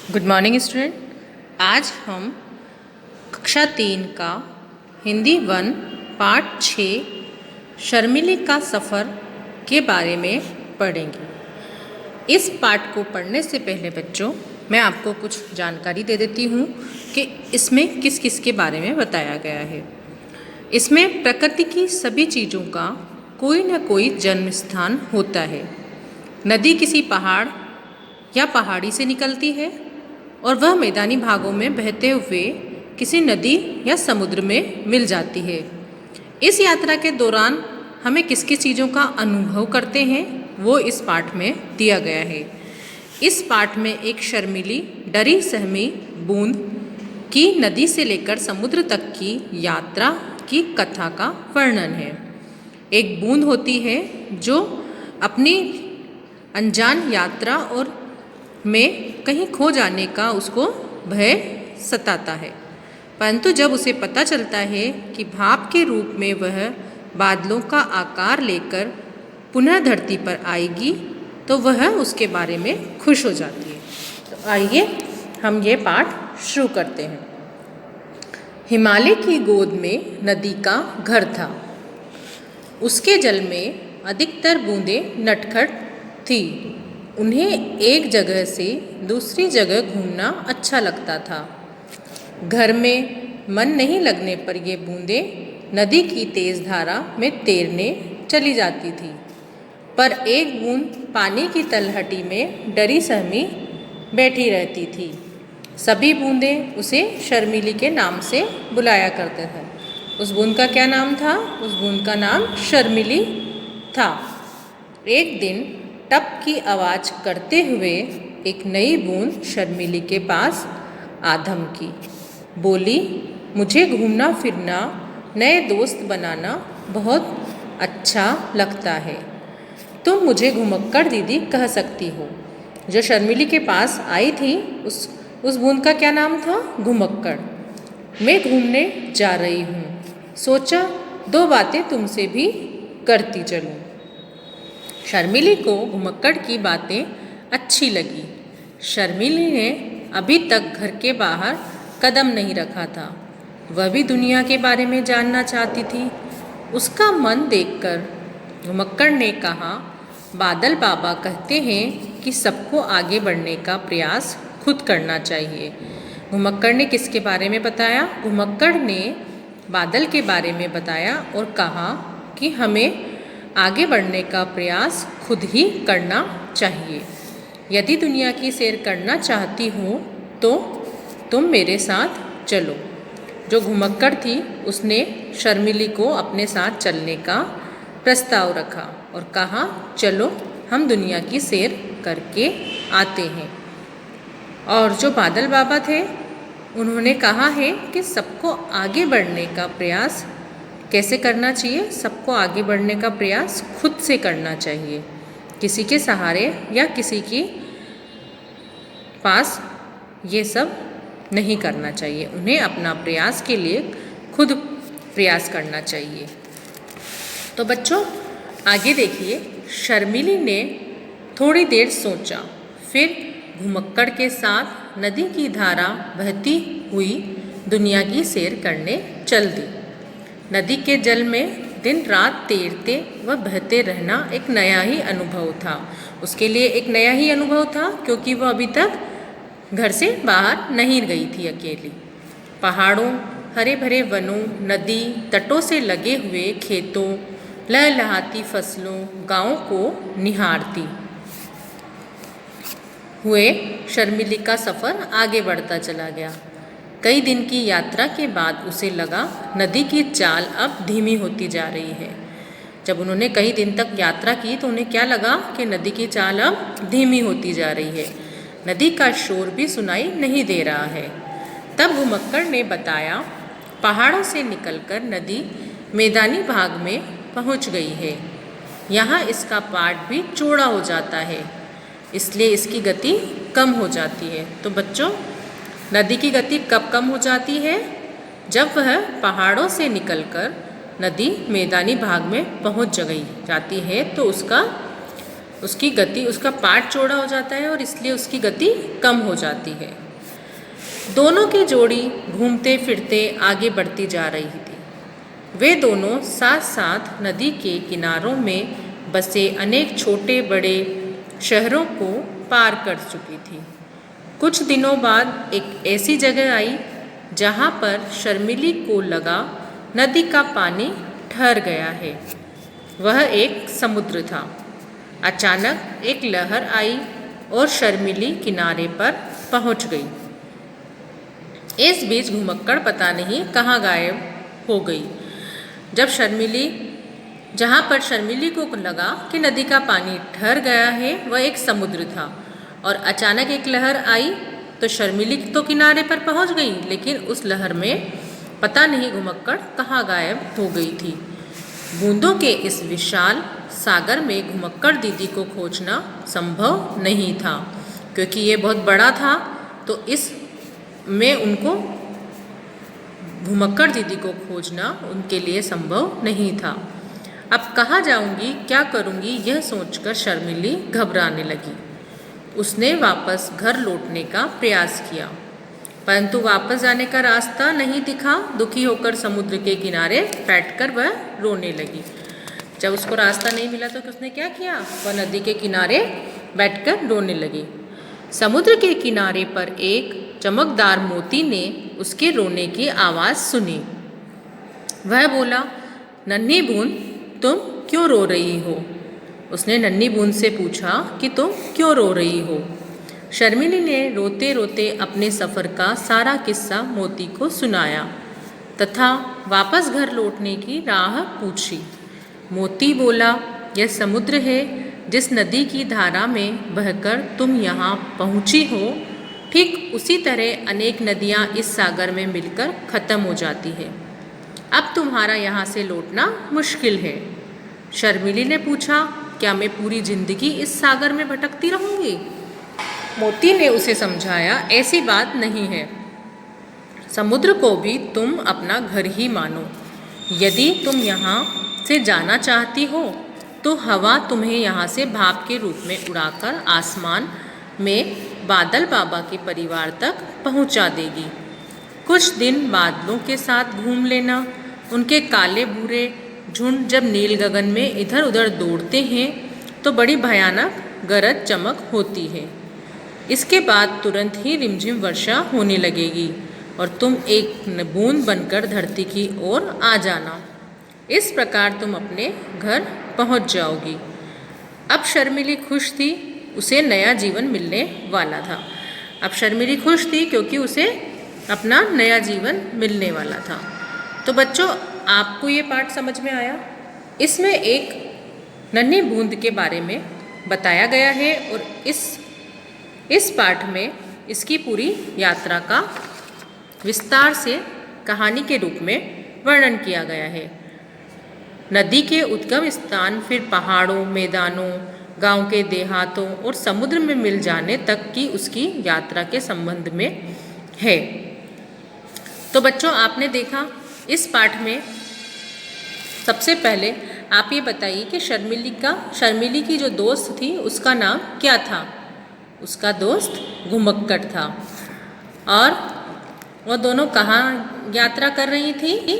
Good morning student. आज हम कक्षा 3 का हिंदी 1 पार्ट 6 शर्मिली का सफ़र के बारे में पढ़ेंगे। इस पाठ को पढ़ने से पहले बच्चों मैं आपको कुछ जानकारी दे देती हूँ कि इसमें किस किस के बारे में बताया गया है। इसमें प्रकृति की सभी चीज़ों का कोई न कोई जन्म स्थान होता है। नदी किसी पहाड़ या पहाड़ी से निकलती है और वह मैदानी भागों में बहते हुए किसी नदी या समुद्र में मिल जाती है। इस यात्रा के दौरान हमें किस किस चीज़ों का अनुभव करते हैं वो इस पाठ में दिया गया है। इस पाठ में एक शर्मीली डरी सहमी बूंद की नदी से लेकर समुद्र तक की यात्रा की कथा का वर्णन है। एक बूंद होती है जो अपनी अनजान यात्रा और में कहीं खो जाने का उसको भय सताता है, परंतु जब उसे पता चलता है कि भाप के रूप में वह बादलों का आकार लेकर पुनः धरती पर आएगी तो वह उसके बारे में खुश हो जाती है। तो आइए हम ये पाठ शुरू करते हैं। हिमालय की गोद में नदी का घर था। उसके जल में अधिकतर बूंदें नटखट थी। उन्हें एक जगह से दूसरी जगह घूमना अच्छा लगता था। घर में मन नहीं लगने पर ये बूंदें नदी की तेज़ धारा में तैरने चली जाती थी, पर एक बूंद पानी की तलहटी में डरी सहमी बैठी रहती थी। सभी बूंदें उसे शर्मिली के नाम से बुलाया करते थे। उस बूंद का क्या नाम था? उस बूंद का नाम शर्मिली था। एक दिन टप की आवाज़ करते हुए एक नई बूंद शर्मिली के पास आ धमकी। बोली, मुझे घूमना फिरना, नए दोस्त बनाना बहुत अच्छा लगता है। तुम मुझे घुमक्कड़ दीदी कह सकती हो। जो शर्मिली के पास आई थी उस बूंद का क्या नाम था? घुमक्कड़। मैं घूमने जा रही हूँ, सोचा दो बातें तुमसे भी करती चलूँ। शर्मिली को घुमक्कड़ की बातें अच्छी लगी। शर्मिली ने अभी तक घर के बाहर कदम नहीं रखा था। वह भी दुनिया के बारे में जानना चाहती थी। उसका मन देखकर घुमक्कड़ ने कहा, बादल बाबा कहते हैं कि सबको आगे बढ़ने का प्रयास खुद करना चाहिए। घुमक्कड़ ने किसके बारे में बताया? घुमक्कड़ ने बादल के बारे में बताया और कहा कि हमें आगे बढ़ने का प्रयास खुद ही करना चाहिए। यदि दुनिया की सैर करना चाहती हो तो तुम मेरे साथ चलो। जो घुमक्कड़ थी उसने शर्मिली को अपने साथ चलने का प्रस्ताव रखा और कहा, चलो हम दुनिया की सैर करके आते हैं। और जो बादल बाबा थे उन्होंने कहा है कि सबको आगे बढ़ने का प्रयास कैसे करना चाहिए? सबको आगे बढ़ने का प्रयास खुद से करना चाहिए। किसी के सहारे या किसी के पास ये सब नहीं करना चाहिए। उन्हें अपना प्रयास के लिए खुद प्रयास करना चाहिए। तो बच्चों आगे देखिए। शर्मिली ने थोड़ी देर सोचा, फिर घुमक्कड़ के साथ नदी की धारा बहती हुई दुनिया की सैर करने चल दी। नदी के जल में दिन रात तैरते व बहते रहना एक नया ही अनुभव था। उसके लिए एक नया ही अनुभव था क्योंकि वह अभी तक घर से बाहर नहीं गई थी अकेली। पहाड़ों, हरे भरे वनों, नदी तटों से लगे हुए खेतों, लहलहाती फसलों, गाँवों को निहारती हुए शर्मिली का सफ़र आगे बढ़ता चला गया। कई दिन की यात्रा के बाद उसे लगा नदी की चाल अब धीमी होती जा रही है। जब उन्होंने कई दिन तक यात्रा की तो उन्हें क्या लगा कि नदी की चाल अब धीमी होती जा रही है। नदी का शोर भी सुनाई नहीं दे रहा है। तब घुमक्कड़ ने बताया, पहाड़ों से निकलकर नदी मैदानी भाग में पहुंच गई है। यहाँ इसका पाट भी चौड़ा हो जाता है, इसलिए इसकी गति कम हो जाती है। तो बच्चों नदी की गति कब कम हो जाती है? जब वह पहाड़ों से निकलकर नदी मैदानी भाग में पहुंच जाती है तो उसका उसकी गति, उसका पार्ट चौड़ा हो जाता है और इसलिए उसकी गति कम हो जाती है। दोनों की जोड़ी घूमते फिरते आगे बढ़ती जा रही थी। वे दोनों साथ साथ नदी के किनारों में बसे अनेक छोटे बड़े शहरों को पार कर चुकी थी। कुछ दिनों बाद एक ऐसी जगह आई जहाँ पर शर्मिली को लगा नदी का पानी ठहर गया है। वह एक समुद्र था। अचानक एक लहर आई और शर्मिली किनारे पर पहुँच गई। इस बीच घुमक्कड़ पता नहीं कहाँ गायब हो गई। जहाँ पर शर्मिली को लगा कि नदी का पानी ठहर गया है, वह एक समुद्र था और अचानक एक लहर आई तो शर्मिली तो किनारे पर पहुँच गई, लेकिन उस लहर में पता नहीं घुमक्कड़ कहाँ गायब हो गई थी। बूंदों के इस विशाल सागर में घुमक्कड़ दीदी को खोजना संभव नहीं था, क्योंकि ये बहुत बड़ा था, तो इस में उनको घुमक्कड़ दीदी को खोजना उनके लिए संभव नहीं था। अब कहाँ जाऊंगी, क्या करूंगी, यह सोचकर शर्मिली घबराने लगी। उसने वापस घर लौटने का प्रयास किया, परंतु वापस जाने का रास्ता नहीं दिखा। दुखी होकर समुद्र के किनारे बैठकर वह रोने लगी। जब उसको रास्ता नहीं मिला तो उसने क्या किया, वह नदी के किनारे बैठकर रोने लगी। समुद्र के किनारे पर एक चमकदार मोती ने उसके रोने की आवाज़ सुनी। वह बोला, नन्ही बूंद, तुम क्यों रो रही हो? उसने नन्ही बूंद से पूछा कि तुम क्यों रो रही हो? शर्मिली ने रोते रोते अपने सफ़र का सारा किस्सा मोती को सुनाया तथा वापस घर लौटने की राह पूछी। मोती बोला, यह समुद्र है जिस नदी की धारा में बहकर तुम यहाँ पहुँची हो, ठीक उसी तरह अनेक नदियाँ इस सागर में मिलकर ख़त्म हो जाती है। अब तुम्हारा यहाँ से लौटना मुश्किल है। शर्मिली ने पूछा, क्या मैं पूरी जिंदगी इस सागर में भटकती रहूँगी? मोती ने उसे समझाया, ऐसी बात नहीं है। समुद्र को भी तुम अपना घर ही मानो। यदि तुम यहाँ से जाना चाहती हो तो हवा तुम्हें यहाँ से भाप के रूप में उड़ाकर आसमान में बादल बाबा के परिवार तक पहुँचा देगी। कुछ दिन बादलों के साथ घूम लेना। उनके काले भूरे झुंड जब नील गगन में इधर उधर दौड़ते हैं तो बड़ी भयानक गरज चमक होती है। इसके बाद तुरंत ही रिमझिम वर्षा होने लगेगी और तुम एक बूंद बनकर धरती की ओर आ जाना। इस प्रकार तुम अपने घर पहुंच जाओगी। अब शर्मिली खुश थी, उसे नया जीवन मिलने वाला था। अब शर्मिली खुश थी क्योंकि उसे अपना नया जीवन मिलने वाला था। तो बच्चों, आपको ये पाठ समझ में आया? इसमें एक नन्ही बूंद के बारे में बताया गया है और इस पाठ में इसकी पूरी यात्रा का विस्तार से कहानी के रूप में वर्णन किया गया है। नदी के उद्गम स्थान, फिर पहाड़ों, मैदानों, गांव के देहातों और समुद्र में मिल जाने तक की उसकी यात्रा के संबंध में है। तो बच्चों, आपने देखा इस पाठ में सबसे पहले आप ये बताइए कि शर्मिली की जो दोस्त थी उसका नाम क्या था? उसका दोस्त घुमक्कड़ था। और वो दोनों कहाँ यात्रा कर रही थी?